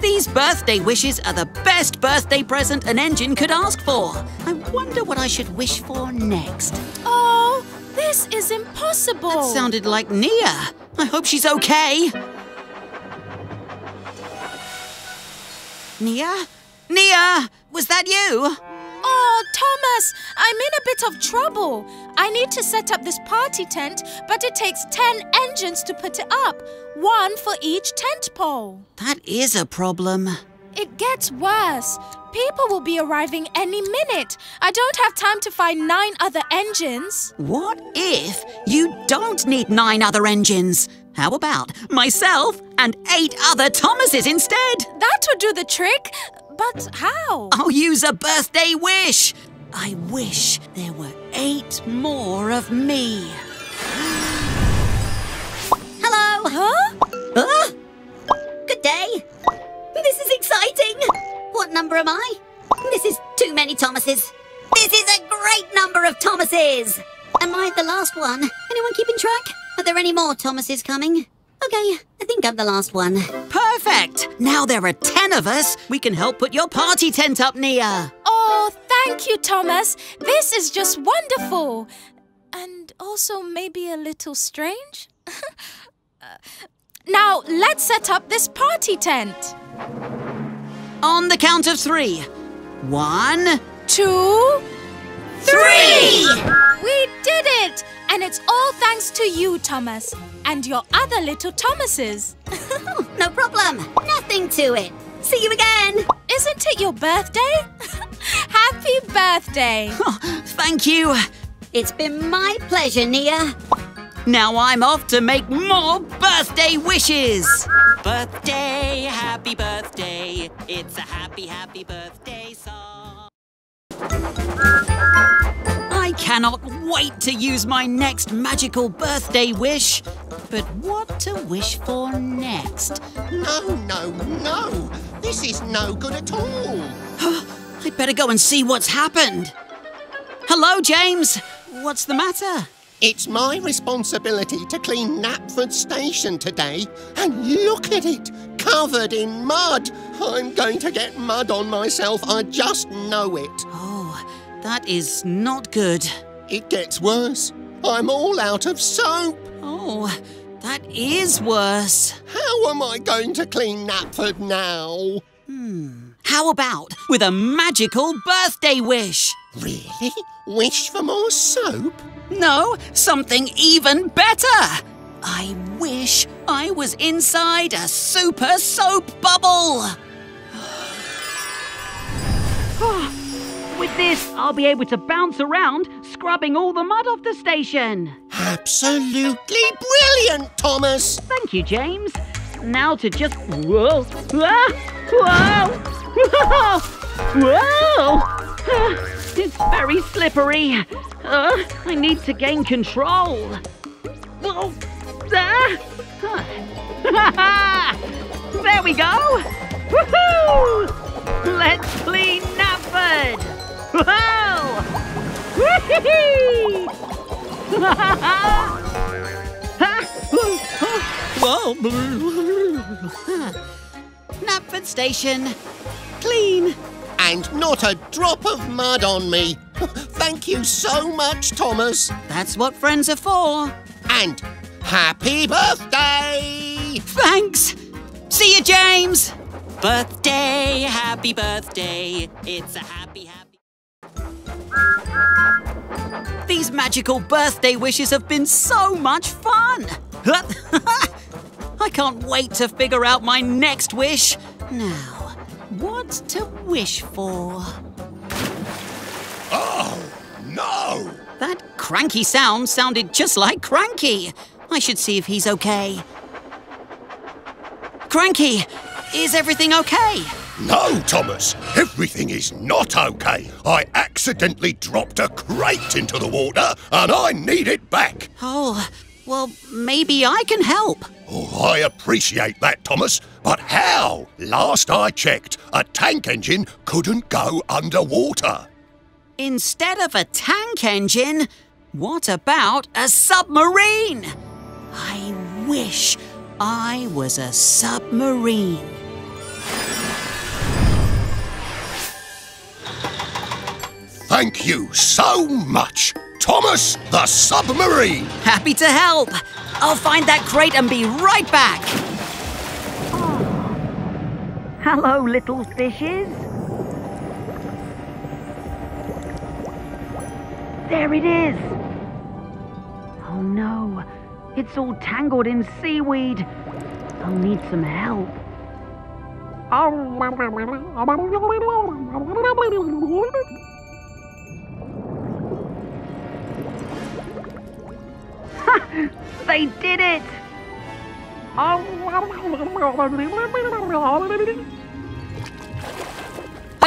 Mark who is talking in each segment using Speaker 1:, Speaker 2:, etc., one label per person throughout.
Speaker 1: These birthday wishes are the best birthday present an engine could ask for. I wonder what I should wish for next.
Speaker 2: Oh, this is impossible.
Speaker 1: That sounded like Nia. I hope she's okay. Nia? Nia, was that you?
Speaker 2: Oh, Thomas, I'm in a bit of trouble. I need to set up this party tent, but it takes 10 engines to put it up. 1 for each tent pole.
Speaker 1: That is a problem.
Speaker 2: It gets worse. People will be arriving any minute. I don't have time to find 9 other engines.
Speaker 1: What if you don't need 9 other engines? How about myself and 8 other Thomases instead?
Speaker 2: That would do the trick. But how?
Speaker 1: I'll use a birthday wish. I wish there were 8 more of me.
Speaker 3: Hello.
Speaker 2: Huh?
Speaker 3: Good day. This is exciting. What number am I? This is too many Thomases. This is a great number of Thomases. Am I the last one? Anyone keeping track? Are there any more Thomases coming? Okay, I think I'm the last one.
Speaker 1: Perfect! Now there are 10 of us. We can help put your party tent up, Nia.
Speaker 2: Oh, thank you, Thomas. This is just wonderful. And also maybe a little strange. Now, let's set up this party tent.
Speaker 1: On the count of 3. 1,
Speaker 2: 2,
Speaker 1: 3!
Speaker 2: We did it! And it's all thanks to you, Thomas. And your other little Thomases.
Speaker 3: No problem. Nothing to it. See you again.
Speaker 2: Isn't it your birthday? Happy birthday.
Speaker 1: Oh, thank you.
Speaker 3: It's been my pleasure, Nia.
Speaker 1: Now I'm off to make more birthday wishes. Birthday, happy birthday. It's a happy, happy birthday song. I cannot wait to use my next magical birthday wish. But what to wish for next?
Speaker 4: No. This is no good at all.
Speaker 1: I'd better go and see what's happened. Hello, James. What's the matter?
Speaker 4: It's my responsibility to clean Knapford Station today. And look at it, covered in mud. I'm going to get mud on myself, I just know it.
Speaker 1: Oh, that is not good.
Speaker 4: It gets worse. I'm all out of soap.
Speaker 1: Oh, that is worse.
Speaker 4: How am I going to clean Knapford now?
Speaker 1: How about with a magical birthday wish?
Speaker 4: Really? Wish for more soap?
Speaker 1: No, something even better. I wish I was inside a super soap bubble. With this, I'll be able to bounce around, scrubbing all the mud off the station.
Speaker 4: Absolutely brilliant, Thomas!
Speaker 1: Thank you, James. Now to just... Whoa! Whoa! Whoa! It's very slippery. I need to gain control. Whoa! There we go! Woohoo! Let's clean Knapford! Whoa! Whoa! Knapford Station, clean.
Speaker 4: And not a drop of mud on me. Thank you so much, Thomas.
Speaker 1: That's what friends are for.
Speaker 4: And happy birthday!
Speaker 1: Thanks. See you, James. Birthday, happy birthday. It's a happy, happy... These magical birthday wishes have been so much fun. I can't wait to figure out my next wish. Now, what to wish for?
Speaker 4: Oh, no!
Speaker 1: That cranky sound sounded just like Cranky. I should see if he's okay. Cranky, is everything okay?
Speaker 4: No, Thomas, everything is not okay. I accidentally dropped a crate into the water and I need it back.
Speaker 1: Oh, well, maybe I can help.
Speaker 4: Oh, I appreciate that, Thomas, but how? Last I checked, a tank engine couldn't go underwater.
Speaker 1: Instead of a tank engine, what about a submarine? I wish I was a submarine.
Speaker 4: Thank you so much, Thomas the Submarine.
Speaker 1: Happy to help. I'll find that crate and be right back. Hello, little fishes. There it is. Oh no, it's all tangled in seaweed. I'll need some help. They did it! I've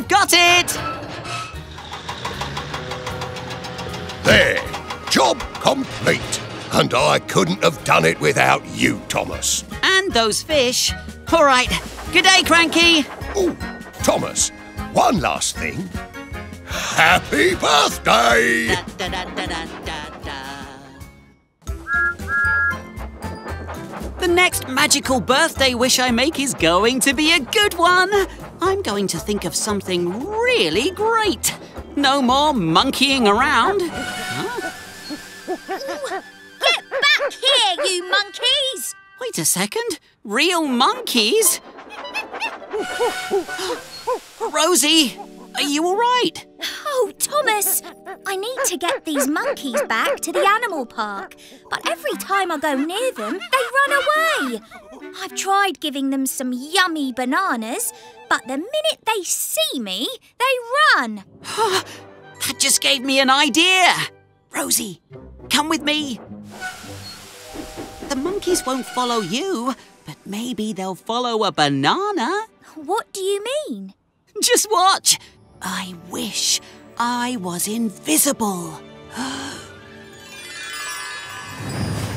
Speaker 1: got it!
Speaker 4: There, job complete. And I couldn't have done it without you, Thomas.
Speaker 1: And those fish. All right, good day, Cranky.
Speaker 4: Oh, Thomas, one last thing. Happy birthday!
Speaker 1: The next magical birthday wish I make is going to be a good one. I'm going to think of something really great. No more monkeying around. Huh?
Speaker 3: Get back here, you monkeys!
Speaker 1: Wait a second. Real monkeys? Rosie, are you all right?
Speaker 5: Oh, Thomas, I need to get these monkeys back to the animal park. But every time I go near them, they run away. I've tried giving them some yummy bananas, but the minute they see me, they run.
Speaker 1: That just gave me an idea. Rosie, come with me. The monkeys won't follow you, but maybe they'll follow a banana.
Speaker 5: What do you mean?
Speaker 1: Just watch. I wish I was invisible.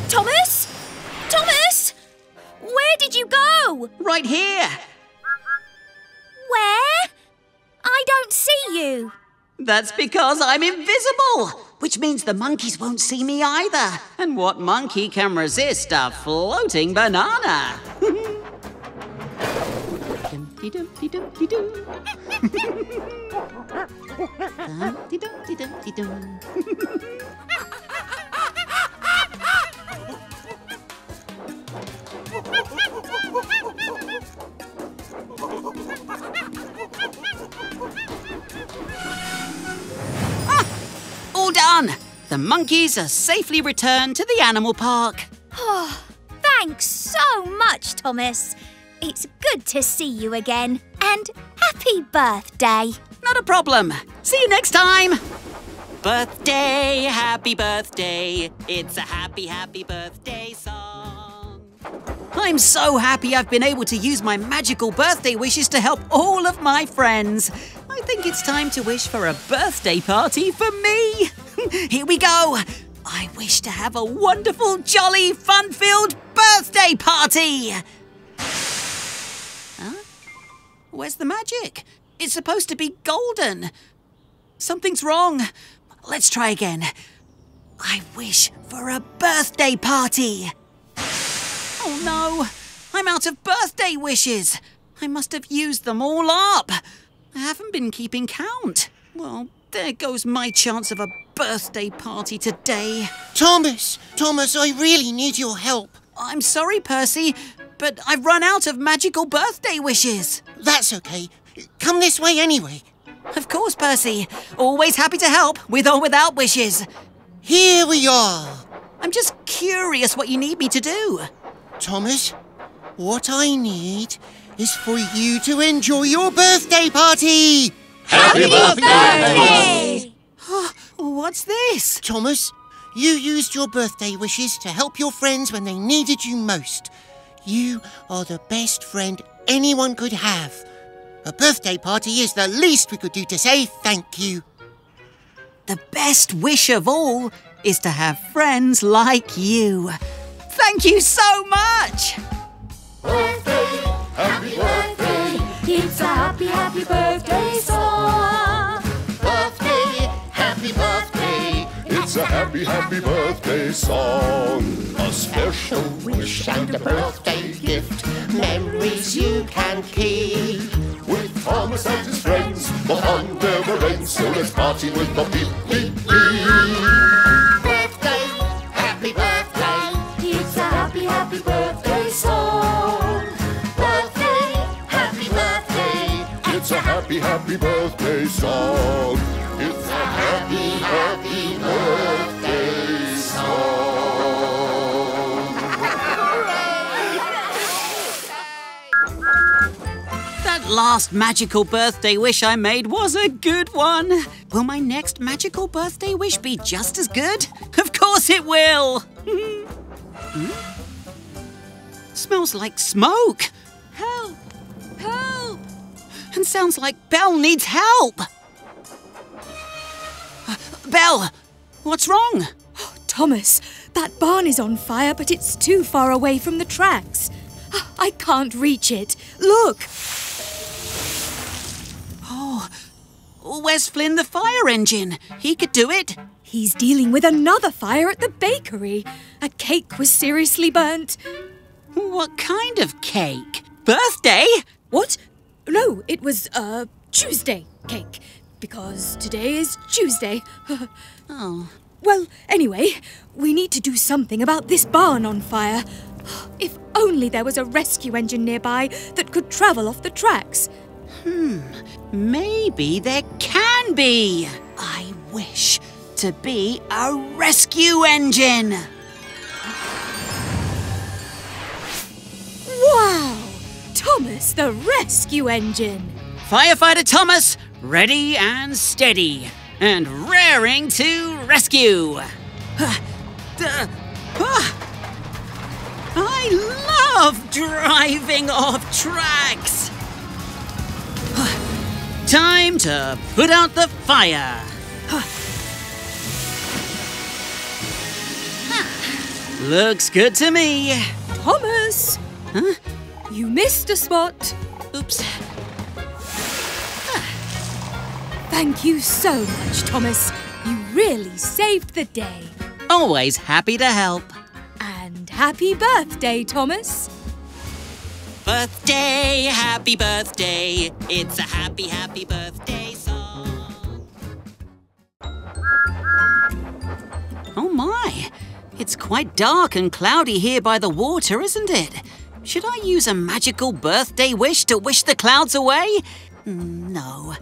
Speaker 5: Thomas? Thomas? Where did you go?
Speaker 1: Right here.
Speaker 5: Where? I don't see you.
Speaker 1: That's because I'm invisible, which means the monkeys won't see me either. And what monkey can resist a floating banana? All done! The monkeys are safely returned to the animal park.
Speaker 5: Oh, thanks so much, Thomas. It's good to see you again. And happy birthday.
Speaker 1: Not a problem. See you next time. Birthday, happy birthday. It's a happy, happy birthday song. I'm so happy I've been able to use my magical birthday wishes to help all of my friends. I think it's time to wish for a birthday party for me. Here we go. I wish to have a wonderful, jolly, fun-filled birthday party. Huh? Where's the magic? It's supposed to be golden. Something's wrong. Let's try again. I wish for a birthday party. Oh no, I'm out of birthday wishes. I must have used them all up. I haven't been keeping count. Well, there goes my chance of a birthday party today.
Speaker 6: Thomas, I really need your help.
Speaker 1: I'm sorry, Percy, but I've run out of magical birthday wishes.
Speaker 6: That's okay. Come this way anyway.
Speaker 1: Of course, Percy. Always happy to help, with or without wishes.
Speaker 6: Here we are.
Speaker 1: I'm just curious what you need me to do.
Speaker 6: Thomas, what I need is for you to enjoy your birthday party.
Speaker 4: Happy birthday!
Speaker 1: What's this?
Speaker 6: Thomas, you used your birthday wishes to help your friends when they needed you most. You are the best friend anyone could have. A birthday party is the least we could do to say thank you.
Speaker 1: The best wish of all is to have friends like you. Thank you so much!
Speaker 7: Birthday, happy birthday, it's a happy, happy birthday song.
Speaker 4: Birthday, happy birthday, it's a happy, happy birthday song. A special wish and a birthday gift, memories you can keep. With
Speaker 7: Thomas and his friends. The fun never ends, so let's party with the beep, beep, beep.
Speaker 8: Birthday, happy birthday. It's a happy, happy birthday song. Birthday, happy birthday.
Speaker 7: It's a happy, happy birthday song. It's a happy, happy birthday song.
Speaker 1: That last magical birthday wish I made was a good one. Will my next magical birthday wish be just as good? Of course it will. Smells like smoke.
Speaker 2: Help! Help!
Speaker 1: And sounds like Belle needs help. Belle, what's wrong?
Speaker 2: Thomas, that barn is on fire, but it's too far away from the tracks. I can't reach it. Look!
Speaker 1: Oh, where's Flynn the fire engine? He could do it.
Speaker 2: He's dealing with another fire at the bakery. A cake was seriously burnt.
Speaker 1: What kind of cake? Birthday?
Speaker 2: What? No, it was a Tuesday cake. Because today is Tuesday.
Speaker 1: Oh.
Speaker 2: Well, anyway, we need to do something about this barn on fire. If only there was a rescue engine nearby that could travel off the tracks.
Speaker 1: Maybe there can be. I wish to be a rescue engine.
Speaker 2: Wow! Thomas, the rescue engine.
Speaker 1: Firefighter Thomas, ready and steady. And raring to rescue. I love driving off tracks. Time to put out the fire. Looks good to me.
Speaker 2: Thomas!
Speaker 1: Huh?
Speaker 2: You missed a spot.
Speaker 1: Oops.
Speaker 2: Thank you so much, Thomas. You really saved the day.
Speaker 1: Always happy to help.
Speaker 2: And happy birthday, Thomas.
Speaker 1: Birthday, happy birthday. It's a happy, happy birthday song. Oh my, it's quite dark and cloudy here by the water, isn't it? Should I use a magical birthday wish to wish the clouds away? No.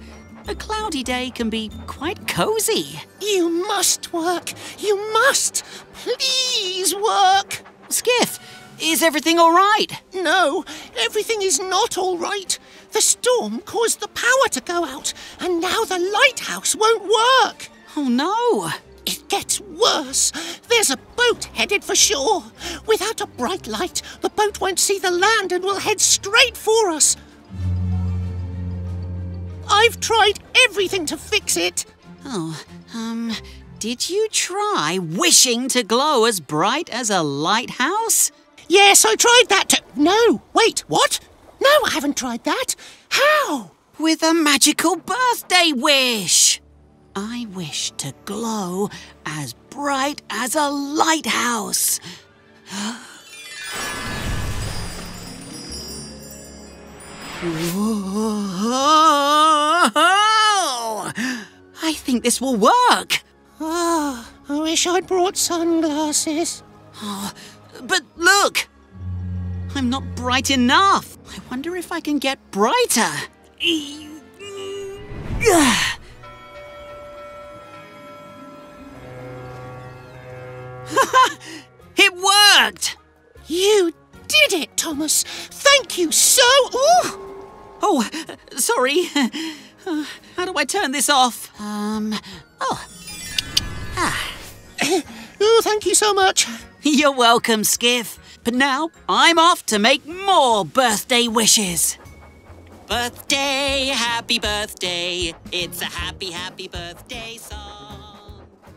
Speaker 1: A cloudy day can be quite cozy.
Speaker 6: You must work. You must. Please work.
Speaker 1: Skiff, is everything all right?
Speaker 6: No, everything is not all right. The storm caused the power to go out, and now the lighthouse won't work.
Speaker 1: Oh no.
Speaker 6: It gets worse. There's a boat headed for shore. Without a bright light, the boat won't see the land and will head straight for us. I've tried everything to fix it.
Speaker 1: Did you try wishing to glow as bright as a lighthouse?
Speaker 6: Yes, I tried that too. No, wait, what? No, I haven't tried that. How?
Speaker 1: With a magical birthday wish. I wish to glow as bright as a lighthouse. Whoa! I think this will work.
Speaker 6: Oh, I wish I'd brought sunglasses.
Speaker 1: Oh, but look! I'm not bright enough. I wonder if I can get brighter. It worked!
Speaker 6: You did it, Thomas. Thank you so... Ooh.
Speaker 1: Oh, sorry. How do I turn this off?
Speaker 6: Oh, thank you so much.
Speaker 1: You're welcome, Skiff. But now I'm off to make more birthday wishes. Birthday, happy birthday. It's a happy, happy birthday song.